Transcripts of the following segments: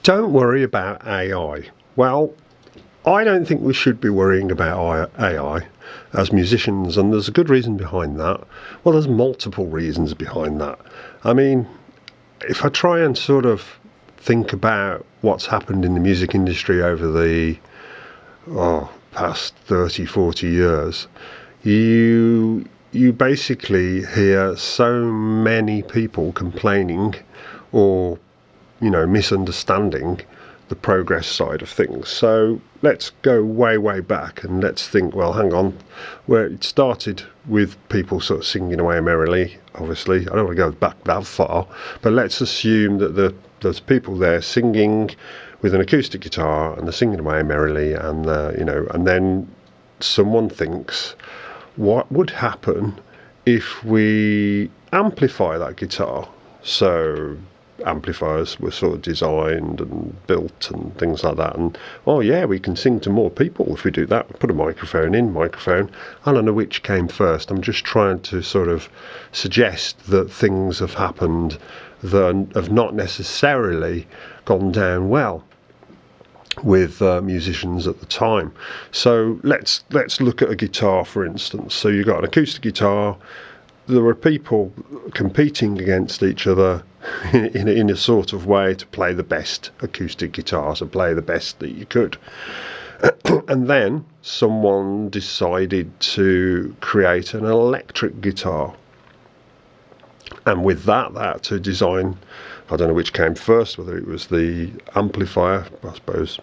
Don't worry about AI. Well, I don't think we should be worrying about AI as musicians, and there's a good reason behind that. Well, there's multiple reasons behind that. I mean, if I try and sort of think about what's happened in the music industry over the past 30, 40 years, you basically hear so many people complaining or misunderstanding the progress side of things. So let's go way back and let's think, well, hang on, where it started with people sort of singing away merrily. Obviously, I don't want to go back that far, but let's assume that there's people there singing with an acoustic guitar and they're singing away merrily, and and then someone thinks, what would happen if we amplify that guitar? So amplifiers were sort of designed and built and things like that, and oh yeah, we can sing to more people if we do that. We put a microphone. I don't know which came first. I'm just trying to sort of suggest that things have happened that have not necessarily gone down well with musicians at the time. So let's look at a guitar, for instance. So you've got an acoustic guitar. There were people competing against each other in a sort of way to play the best acoustic guitar, to play the best that you could. And then someone decided to create an electric guitar. And with that, they had to design, I don't know which came first, whether it was the amplifier, I suppose,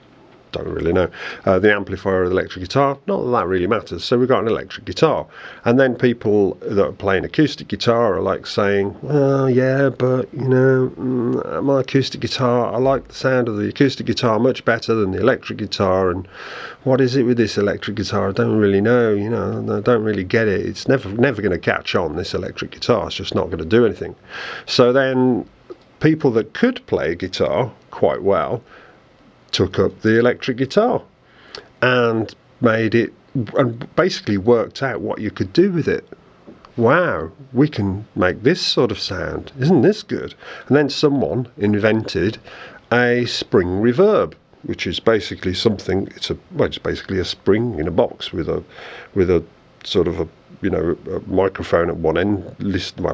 don't really know, the amplifier or the electric guitar. Not that that really matters. So we've got an electric guitar, and then people that are playing acoustic guitar are like saying, well, yeah, but my acoustic guitar, I like the sound of the acoustic guitar much better than the electric guitar, and what is it with this electric guitar? I don't really know, I don't really get it. It's never going to catch on, this electric guitar. It's just not going to do anything. So then people that could play guitar quite well took up the electric guitar and made it, and basically worked out what you could do with it. Wow, we can make this sort of sound. Isn't this good? And then someone invented a spring reverb, which is basically something. It's basically a spring in a box with a sort of a microphone at one end,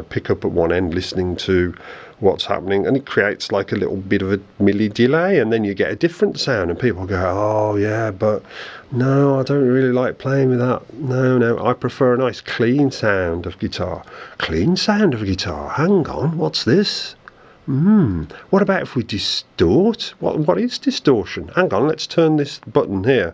pickup at one end, listening to what's happening, and it creates like a little bit of a milli delay, and then you get a different sound, and people go, oh yeah, but no, I don't really like playing with that. No, I prefer a nice clean sound of guitar. Clean sound of guitar? Hang on, what's this? What about if we distort? What is distortion? Hang on, let's turn this button here.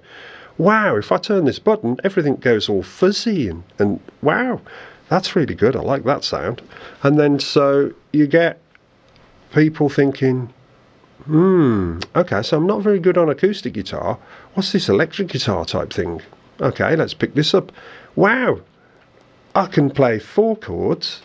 Wow, if I turn this button, everything goes all fuzzy, and wow, that's really good. I like that sound. And then so you get people thinking, okay, so I'm not very good on acoustic guitar. What's this electric guitar type thing? Okay, let's pick this up. Wow, I can play 4 chords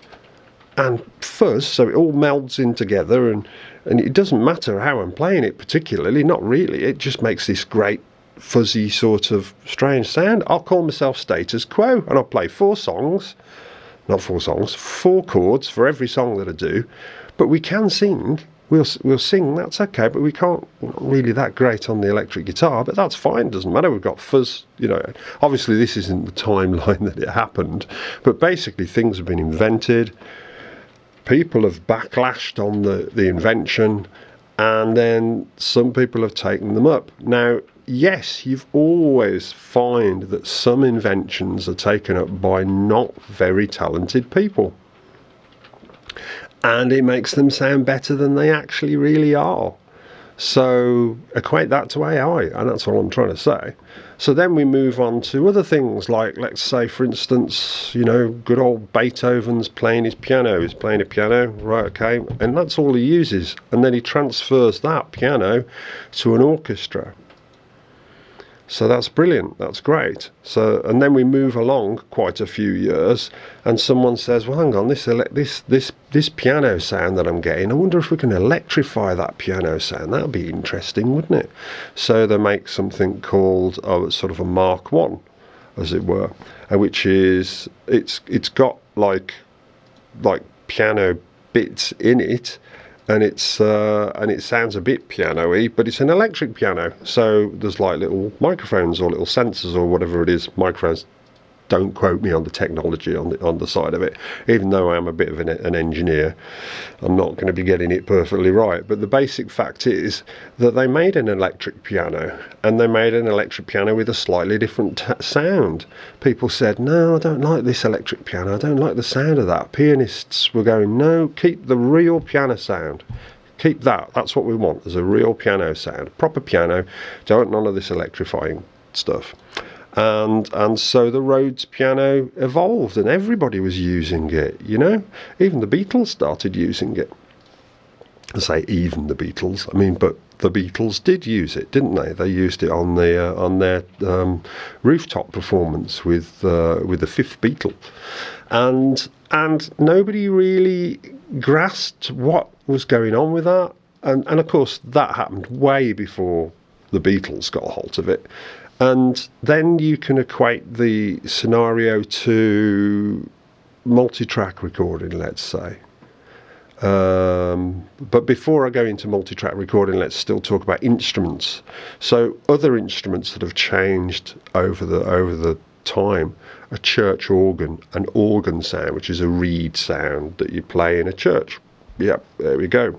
and fuzz, so it all melds in together, and it doesn't matter how I'm playing it particularly, not really. It just makes this great fuzzy sort of strange sound. I'll call myself status quo, and I'll play 4 chords for every song that I do. But we can sing, we'll sing, that's okay, but we can't, really that great on the electric guitar, but that's fine, doesn't matter, we've got fuzz, Obviously this isn't the timeline that it happened, but basically things have been invented, people have backlashed on the invention, and then some people have taken them up. Now, yes, you've always find that some inventions are taken up by not very talented people, and it makes them sound better than they actually really are. So equate that to AI, and that's what I'm trying to say. So then we move on to other things, like, let's say, for instance, good old Beethoven's playing his piano. He's playing a piano, right, okay, and that's all he uses, and then he transfers that piano to an orchestra. So that's brilliant, that's great. So, and then we move along quite a few years, and someone says, well, hang on, this piano sound that I'm getting, I wonder if we can electrify that piano sound. That'd be interesting, wouldn't it? So they make something called sort of a Mark 1, as it were, which is, it's got like piano bits in it, and it sounds a bit piano-y, but it's an electric piano. So there's like little microphones or little sensors or whatever it is, microphones. Don't quote me on the technology on the side of it. Even though I am a bit of an engineer, I'm not going to be getting it perfectly right. But the basic fact is that they made an electric piano, and they made an electric piano with a slightly different sound. People said, no, I don't like this electric piano, I don't like the sound of that. Pianists were going, no, keep the real piano sound. Keep that. That's what we want, as a real piano sound. Proper piano. Don't none of this electrifying stuff. And so the Rhodes piano evolved, and everybody was using it, you know. Even the Beatles started using it. I say even the Beatles, I mean, but the Beatles did use it, didn't they? They used it on their rooftop performance with the fifth Beatle, and nobody really grasped what was going on with that, and of course that happened way before the Beatles got a hold of it. And then you can equate the scenario to multi-track recording, let's say. But before I go into multi-track recording, let's still talk about instruments. So other instruments that have changed over the time: a church organ, an organ sound, which is a reed sound that you play in a church. Yep, there we go.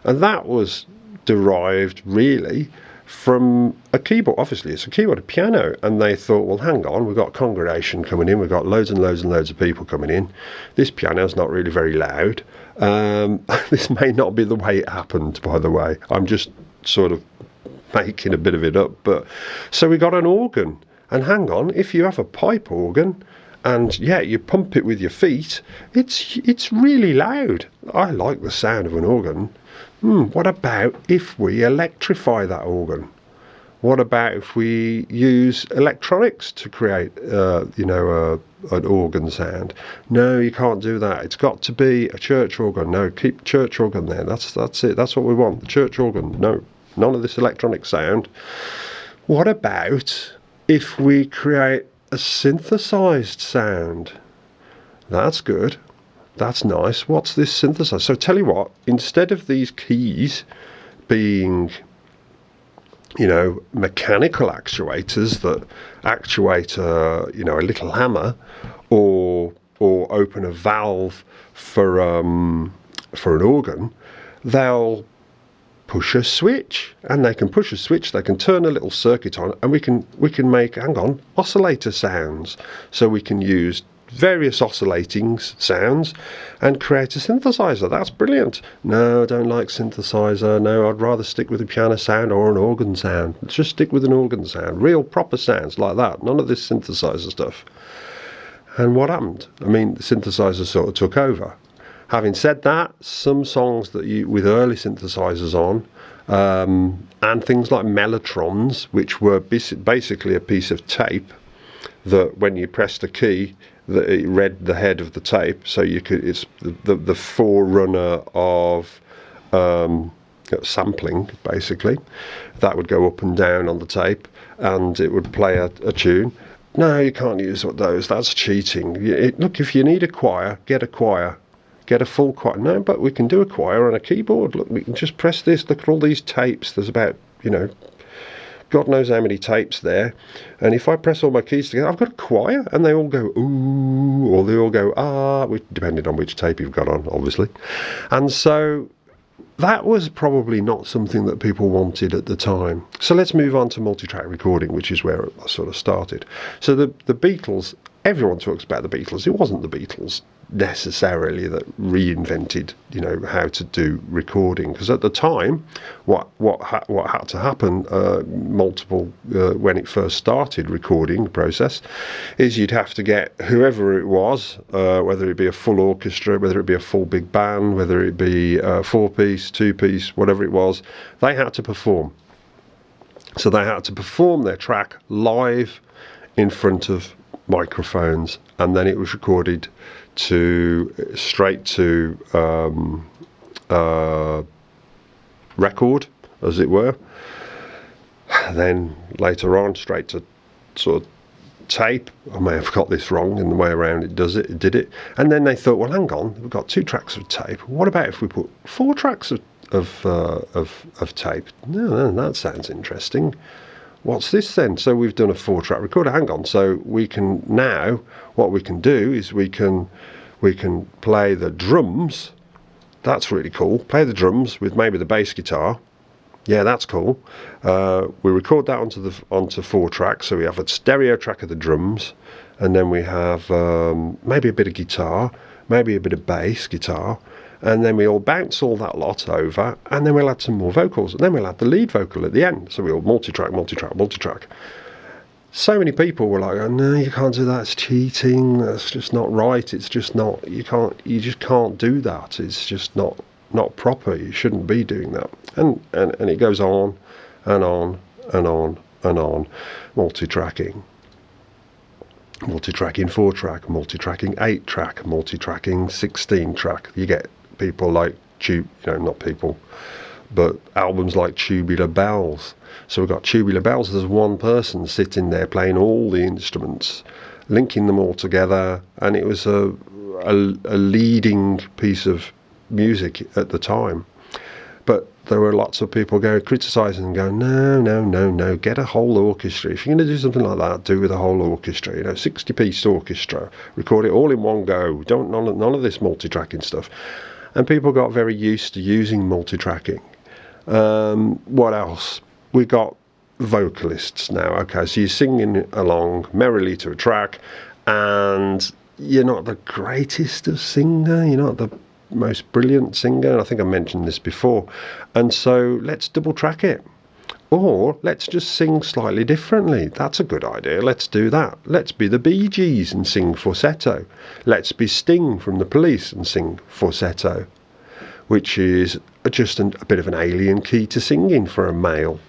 And that was derived really from a keyboard. Obviously it's a keyboard, a piano, and they thought, well, hang on, we've got congregation coming in, we've got loads and loads and loads of people coming in, this piano's not really very loud. This may not be the way it happened, by the way, I'm just sort of making a bit of it up. But so we got an organ, and hang on, if you have a pipe organ and yeah, you pump it with your feet, it's really loud. I like the sound of an organ. What about if we electrify that organ? What about if we use electronics to create, an organ sound? No, you can't do that. It's got to be a church organ. No, keep church organ there. That's it. That's what we want. The church organ. No, none of this electronic sound. What about if we create a synthesized sound? That's good. That's nice. What's this synthesizer? So tell you what, instead of these keys being, mechanical actuators that actuate a little hammer, or open a valve for an organ, they'll push a switch, and they can push a switch, they can turn a little circuit on, and we can make, hang on, oscillator sounds. So we can use various oscillating sounds and create a synthesizer. That's brilliant. No, I don't like synthesizer. No, I'd rather stick with a piano sound or an organ sound. Let's just stick with an organ sound. Real proper sounds like that. None of this synthesizer stuff. And what happened? I mean, the synthesizer sort of took over. Having said that, some songs that with early synthesizers on, and things like mellotrons, which were basically a piece of tape that when you pressed a key, that it read the head of the tape, so you could. It's the forerunner of sampling, basically. That would go up and down on the tape, and it would play a tune. No, you can't use those. That's cheating. Look, if you need a choir, get a choir. Get a full choir. No, but we can do a choir on a keyboard. Look, we can just press this. Look at all these tapes. There's about, God knows how many tapes there. And if I press all my keys together, I've got a choir, and they all go ooh, or they all go ah, depending on which tape you've got on, obviously. And so that was probably not something that people wanted at the time. So let's move on to multi-track recording, which is where I sort of started. So the Beatles, everyone talks about the Beatles. It wasn't the Beatles necessarily that reinvented how to do recording, because at the time what had to happen when it first started recording the process is you'd have to get whoever it was, whether it be a full orchestra, whether it be a full big band, whether it be a 4-piece, 2-piece, whatever it was, they had to perform. So they had to perform their track live in front of microphones, and then it was recorded straight to record, as it were. Then later on straight to sort of tape. I may have got this wrong in the way around it did it. And then they thought, well, hang on, we've got 2 tracks of tape. What about if we put 4 tracks of tape? No, that sounds interesting. What's this then? So we've done a 4-track recorder. Hang on. So we can now, what we can do is we can play the drums. That's really cool. Play the drums with maybe the bass guitar. Yeah, that's cool. We record that onto 4 tracks. So we have a stereo track of the drums, and then we have maybe a bit of guitar, maybe a bit of bass guitar, and then we all bounce all that lot over, and then we'll add some more vocals, and then we'll add the lead vocal at the end. So we'll multi-track, multi-track, multi-track. So many people were like, oh, no, you can't do that, it's cheating, that's just not right, it's just not, you just can't do that, it's just not proper, you shouldn't be doing that. And it goes on and on and on and on. Multi-tracking 4-track, multi-tracking 8-track, multi-tracking 16-track. You get people like not people, but albums like Tubular Bells. So we've got Tubular Bells. There's one person sitting there playing all the instruments, linking them all together, and it was a leading piece of music at the time. But there were lots of people criticising and going, no, get a whole orchestra. If you're going to do something like that, do with a whole orchestra, 60-piece orchestra, record it all in one go. None of this multi-tracking stuff. And people got very used to using multi-tracking. What else? We got vocalists now. Okay, so you're singing along merrily to a track, and you're not the greatest of singer, you're not the most brilliant singer. I think I mentioned this before. And so let's double track it. Or let's just sing slightly differently. That's a good idea. Let's do that. Let's be the Bee Gees and sing falsetto. Let's be Sting from the Police and sing falsetto, which is just a bit of an alien key to singing for a male.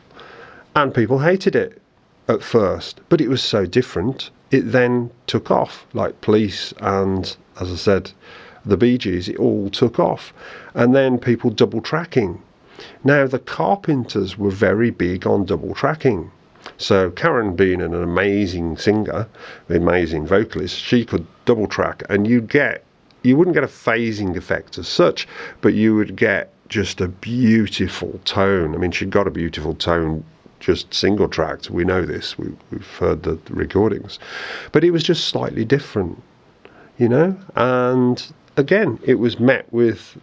And people hated it at first, but it was so different. It then took off, like Police and, as I said, the Bee Gees, it all took off. And then people double tracking. Now, the Carpenters were very big on double tracking. So Karen, being an amazing singer, an amazing vocalist, she could double track, and you wouldn't get a phasing effect as such, but you would get just a beautiful tone. I mean, she got a beautiful tone just single tracked. We know this. We've heard the recordings. But it was just slightly different, And again, it was met with,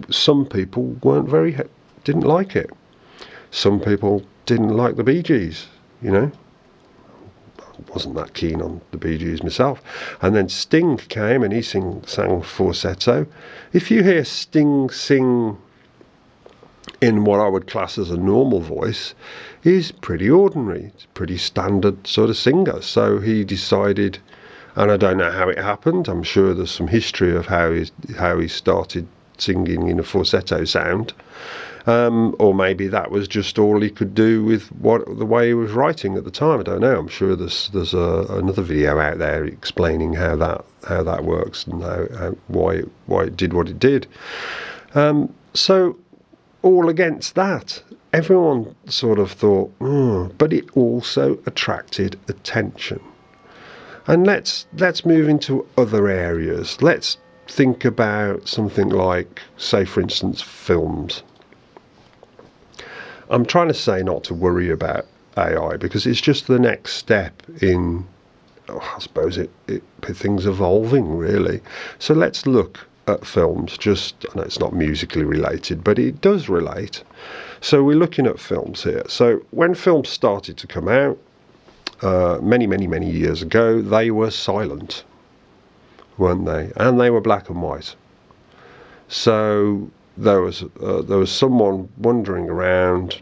some people didn't like it. Some people didn't like the Bee Gees, I wasn't that keen on the Bee Gees myself. And then Sting came and he sang falsetto. If you hear Sting sing in what I would class as a normal voice, he's pretty ordinary. He's a pretty standard sort of singer. So he decided, and I don't know how it happened, I'm sure there's some history of how he started singing in a falsetto sound. Or maybe that was just all he could do with the way he was writing at the time. I don't know. I'm sure there's another video out there explaining how that works and why it did what it did. So all against that, everyone sort of thought, but it also attracted attention. And let's move into other areas. Let's think about something like, say, for instance, films. I'm trying to say not to worry about AI because it's just the next step in, I suppose, things evolving, really. So let's look at films. I know it's not musically related, but it does relate. So we're looking at films here. So when films started to come out, many, many, many years ago, they were silent, weren't they? And they were black and white. So there was someone wandering around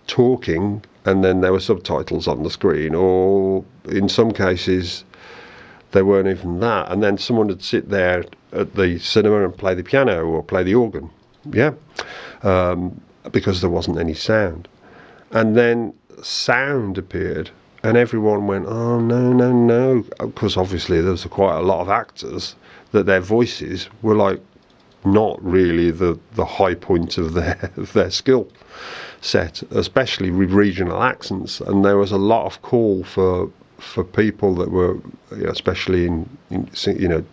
talking, and then there were subtitles on the screen, or in some cases there weren't even that, and then someone would sit there at the cinema and play the piano or play the organ, because there wasn't any sound. And then sound appeared, and everyone went, oh no, because obviously there was quite a lot of actors that their voices were like not really the high point of their skill set, especially with regional accents. And there was a lot of call for for people that were, especially in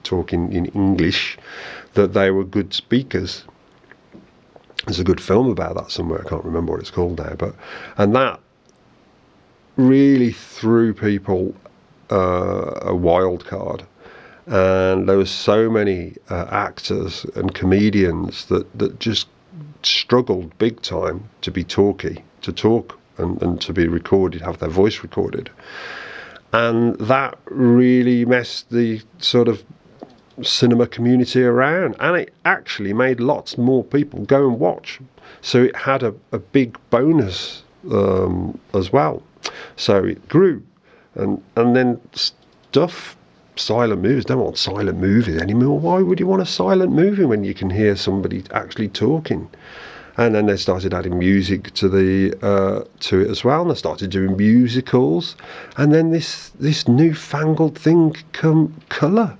talking in English, that they were good speakers. There's a good film about that somewhere. I can't remember what it's called now, and that really threw people a wild card. And there were so many actors and comedians that just struggled big time to be talky, to talk and to be recorded, have their voice recorded. And that really messed the sort of cinema community around, and it actually made lots more people go and watch. So it had a big bonus as well. So it grew, and then silent movies, don't want silent movies anymore. Why would you want a silent movie when you can hear somebody actually talking? And then they started adding music to it as well, and they started doing musicals. And then this newfangled thing come colour.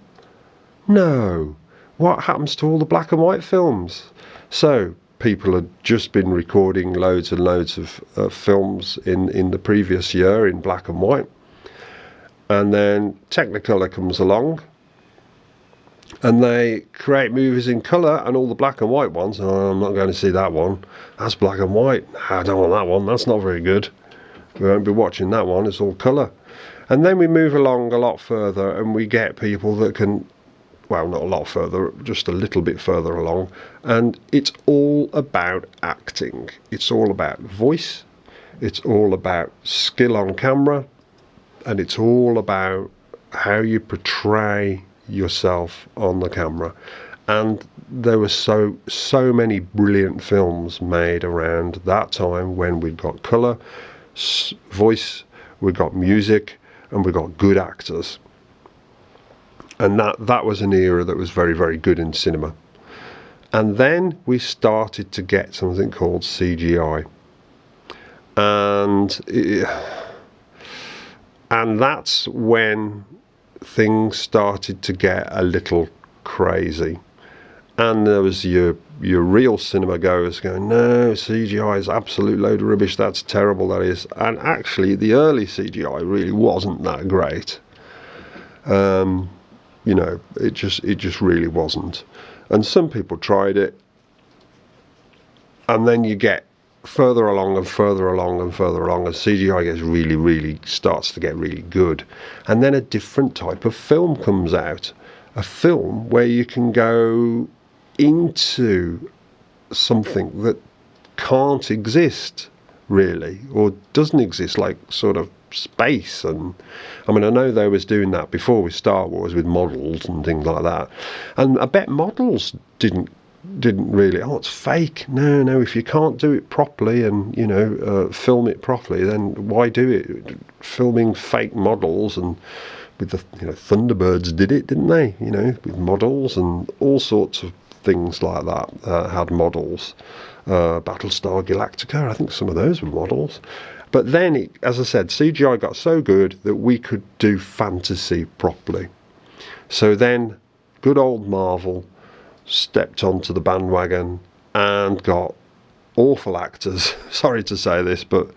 No, what happens to all the black and white films? So people had just been recording loads and loads of films in the previous year in black and white. And then Technicolor comes along and they create movies in colour, and all the black and white ones, oh, I'm not going to see that one, that's black and white, I don't want that one, that's not very good, we won't be watching that one, it's all colour. And then we move along a lot further and we get people that can, well, not a lot further, just a little bit further along, and it's all about acting. It's all about voice, it's all about skill on camera, and it's all about how you portray yourself on the camera. And there were so many brilliant films made around that time when we'd got colour, voice, we got music, and we got good actors. And that was an era that was very, very good in cinema. And then we started to get something called CGI. And that's when things started to get a little crazy. And there was your real cinema goers going, no, CGI is absolute load of rubbish, that's terrible, that is. And actually the early CGI really wasn't that great. It just really wasn't. And some people tried it, and then you get further along and further along and further along, and CGI gets really starts to get really good. And then a different type of film comes out, a film where you can go into something that can't exist really, or doesn't exist, like sort of space. And I mean, I know they was doing that before with Star Wars with models and things like that, and I bet models didn't really, oh, it's fake. No, if you can't do it properly and film it properly, then why do it? Filming fake models, and with the Thunderbirds did it, didn't they? With models and all sorts of things like that, had models. Battlestar Galactica, I think some of those were models. But then, as I said, CGI got so good that we could do fantasy properly. So then, good old Marvel stepped onto the bandwagon and got awful actors. Sorry to say this, but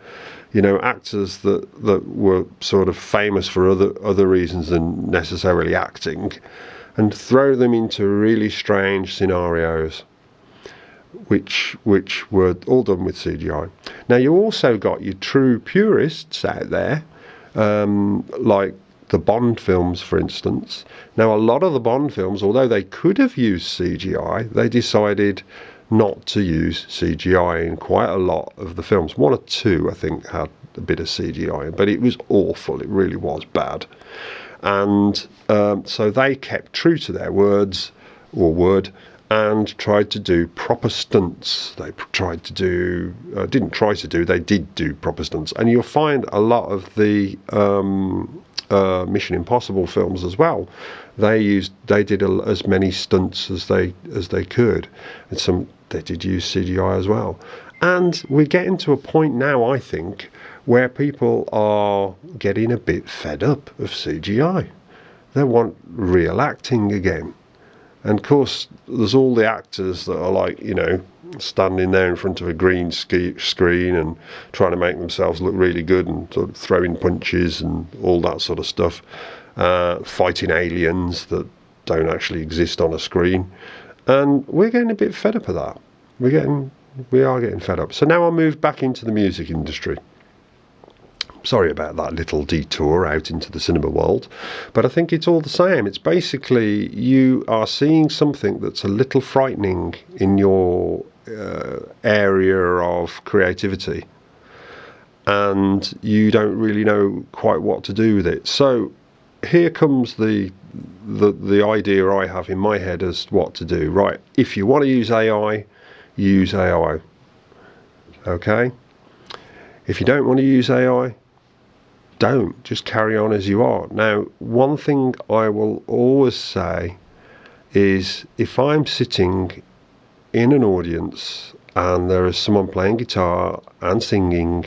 actors that were sort of famous for other reasons than necessarily acting, and throw them into really strange scenarios, which were all done with CGI. Now you also got your true purists out there, like the Bond films, for instance. Now a lot of the Bond films, although they could have used CGI, they decided not to use CGI in quite a lot of the films. One or two, I think, had a bit of CGI, but it was awful. It really was bad. And so they kept true to their word, and tried to do proper stunts. They did do proper stunts. And you'll find a lot of the Mission Impossible films as well. They did as many stunts as they could, and they did use CGI as well. And we're getting to a point now, I think, where people are getting a bit fed up of CGI. They want real acting again. And of course, there's all the actors that are like, you know, standing there in front of a green screen and trying to make themselves look really good and sort of throwing punches and all that sort of stuff, fighting aliens that don't actually exist on a screen. And we're getting a bit fed up of that. We are getting fed up. So now I'll move back into the music industry. Sorry about that little detour out into the cinema world, but I think it's all the same. It's basically you are seeing something that's a little frightening in your area of creativity, and you don't really know quite what to do with it. So here comes the idea I have in my head as what to do. Right, if you want to use AI, use AI. Okay? If you don't want to use AI, don't. Just carry on as you are. Now, one thing I will always say is if I'm sitting in an audience and there is someone playing guitar and singing,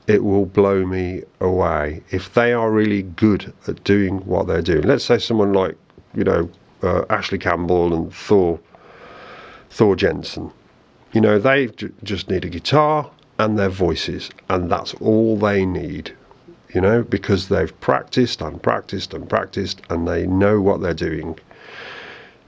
it will blow me away. If they are really good at doing what they're doing, let's say someone like, you know, Ashley Campbell and Thor Jensen, you know, they just need a guitar and their voices, and that's all they need. You know, because they've practiced and practiced and practiced and they know what they're doing.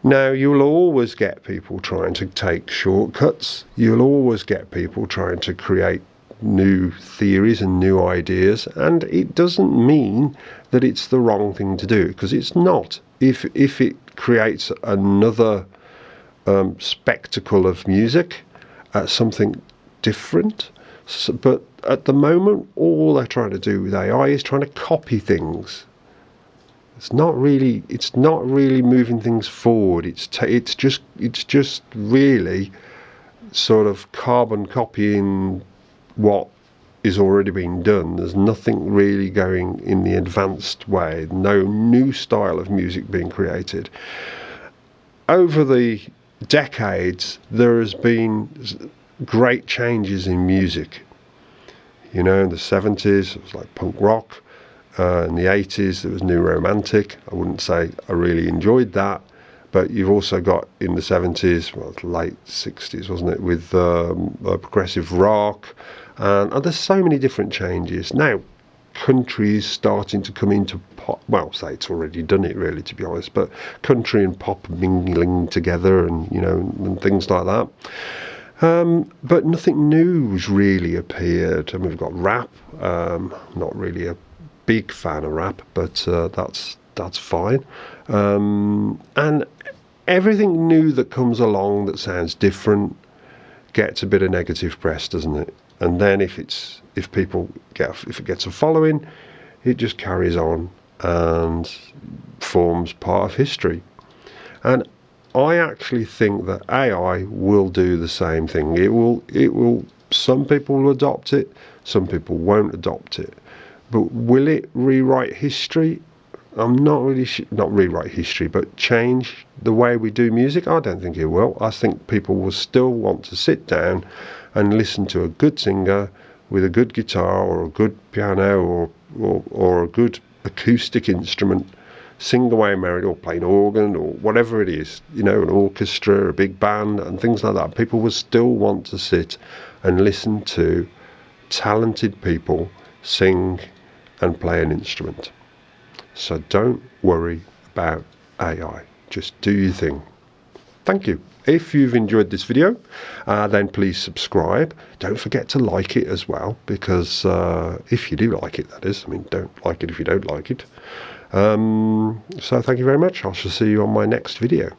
Now, you'll always get people trying to take shortcuts. You'll always get people trying to create new theories and new ideas, and it doesn't mean that it's the wrong thing to do, because it's not. If it creates another spectacle of music, something different. So, but at the moment, all they're trying to do with AI is trying to copy things. It's not really moving things forward. It's just really sort of carbon copying what is already being done. There's nothing really going in the advanced way. No new style of music being created. Over the decades, there has been great changes in music. You know, in the 70s it was like punk rock, in the 80s there was new romantic. I wouldn't say I really enjoyed that, but you've also got in the 70s, well, late 60s wasn't it, with progressive rock, and there's so many different changes. Now country is starting to come into pop. Well, say it's already done it really, to be honest, but country and pop mingling together, and you know, and things like that. But nothing new's really appeared. I mean, we've got rap. Not really a big fan of rap, but that's fine. And everything new that comes along that sounds different gets a bit of negative press, doesn't it? And then if it gets a following, it just carries on and forms part of history. And I actually think that AI will do the same thing. It will. Some people will adopt it, some people won't adopt it. But will it rewrite history? I'm not really not rewrite history, but change the way we do music. I don't think it will. I think people will still want to sit down and listen to a good singer with a good guitar or a good piano or a good acoustic instrument, sing away merrily, or play an organ or whatever it is, you know, an orchestra, a big band and things like that. People will still want to sit and listen to talented people sing and play an instrument. So don't worry about AI, just do your thing. Thank you. If you've enjoyed this video, then please subscribe. Don't forget to like it as well, because if you do like it, that is. I mean, don't like it if you don't like it. So thank you very much. I shall see you on my next video.